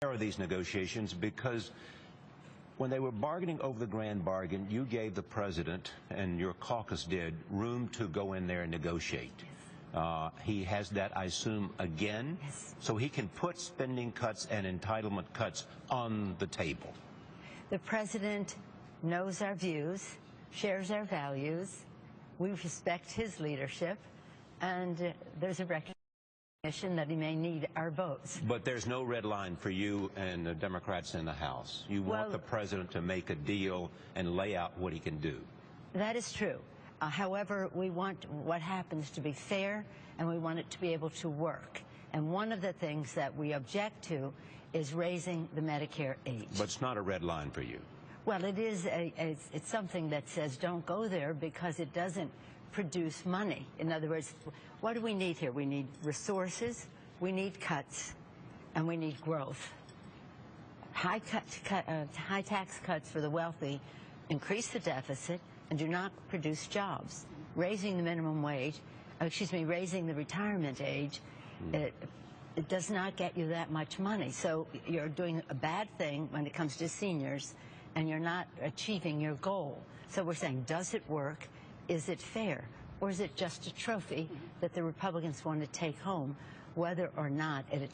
of these negotiations, because when they were bargaining over the grand bargain, you gave the president, and your caucus did, room to go in there and negotiate. He has that, I assume, again, so he can put spending cuts and entitlement cuts on the table. The president knows our views, shares our values. We respect his leadership, and there's a recognition that he may need our votes. But there's no red line for you and the Democrats in the House. You want the president to make a deal and lay out what he can do. That is true. However, we want what happens to be fair, and we want it to be able to work. And one of the things that we object to is raising the Medicare age. But it's not a red line for you. Well, it is. It's something that says don't go there because it doesn't produce money. In other words, what do we need here? We need resources, we need cuts, and we need growth. High tax cuts for the wealthy increase the deficit and do not produce jobs. Raising the minimum wage, raising the retirement age, it does not get you that much money. So you're doing a bad thing when it comes to seniors, and you're not achieving your goal. So we're saying, does it work? Is it fair? Or is it just a trophy that the Republicans want to take home, whether or not it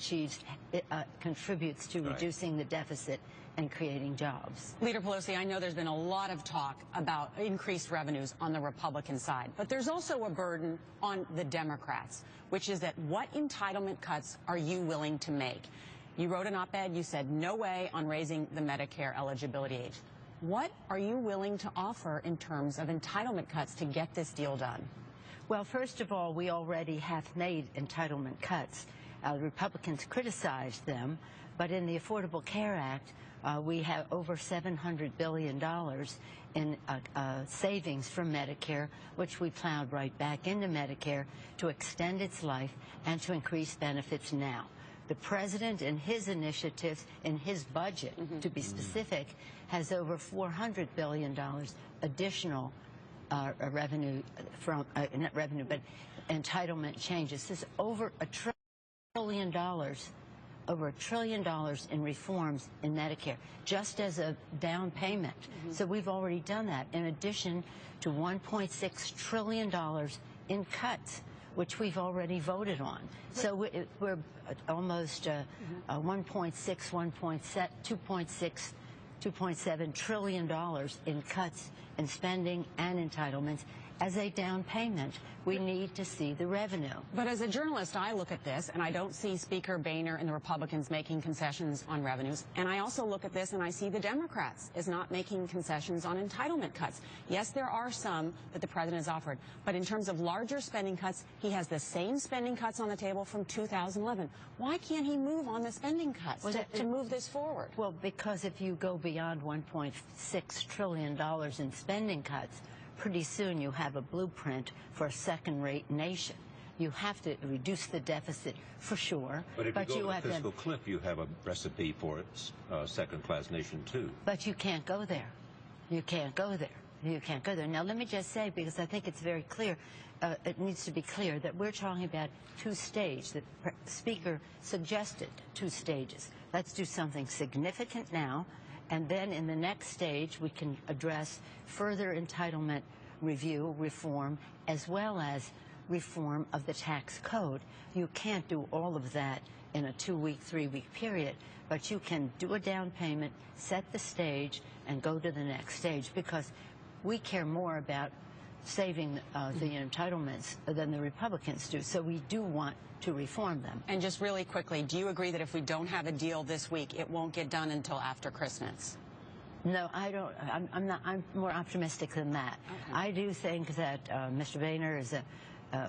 contributes to reducing the deficit and creating jobs? Leader Pelosi, I know there's been a lot of talk about increased revenues on the Republican side, but there's also a burden on the Democrats, which is that what entitlement cuts are you willing to make? You wrote an op-ed, you said no way on raising the Medicare eligibility age. What are you willing to offer in terms of entitlement cuts to get this deal done? Well, first of all, we already have made entitlement cuts. Republicans criticized them, but in the Affordable Care Act, we have over $700 billion in savings from Medicare, which we plowed right back into Medicare to extend its life and to increase benefits now. The president, in his initiatives, in his budget, to be specific, has over $400 billion additional revenue from, not revenue, but entitlement changes. This is over $1 trillion, over $1 trillion in reforms in Medicare, just as a down payment. So we've already done that, in addition to $1.6 trillion in cuts, which we've already voted on. So we're almost 2.7 trillion dollars in cuts in spending and entitlements as a down payment. We need to see the revenue. But as a journalist, I look at this, and I don't see Speaker Boehner and the Republicans making concessions on revenues. And I also look at this, and I see the Democrats as not making concessions on entitlement cuts. Yes, there are some that the president has offered. But in terms of larger spending cuts, he has the same spending cuts on the table from 2011. Why can't he move on the spending cuts to move this forward? Well, because if you go beyond $1.6 trillion in spending cuts, pretty soon you have a blueprint for a second-rate nation. You have to reduce the deficit for sure. But if you go to the fiscal cliff, you have a recipe for a second-class nation, too. But you can't go there. You can't go there. You can't go there. Now, let me just say, because I think it's very clear, it needs to be clear that we're talking about two stages. The Speaker suggested 2 stages. Let's do something significant now, and then in the next stage, we can address further entitlement review, reform, as well as reform of the tax code. You can't do all of that in a 2-week, 3-week period, but you can do a down payment, set the stage, and go to the next stage, because we care more about saving the entitlements than the Republicans do. So we do want to reform them. And just really quickly, do you agree that if we don't have a deal this week, it won't get done until after Christmas? No, I don't. I'm more optimistic than that. Okay. I do think that Mr. Boehner is a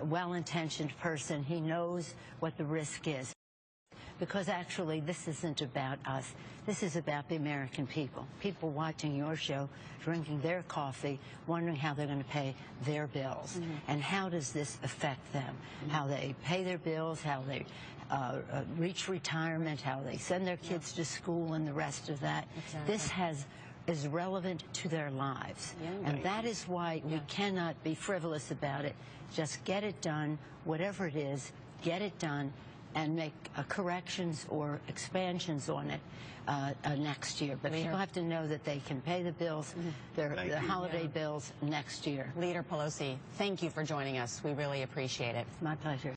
well-intentioned person. He knows what the risk is. Because actually, this isn't about us. This is about the American people. People watching your show, drinking their coffee, wondering how they're going to pay their bills. And how does this affect them? How they pay their bills, how they reach retirement, how they send their kids to school, and the rest of that. Exactly. This is relevant to their lives. And that is why we cannot be frivolous about it. Just get it done, whatever it is, get it done, and make corrections or expansions on it next year. But people have to know that they can pay the bills, their holiday bills next year. Leader Pelosi, thank you for joining us. We really appreciate it. It's my pleasure.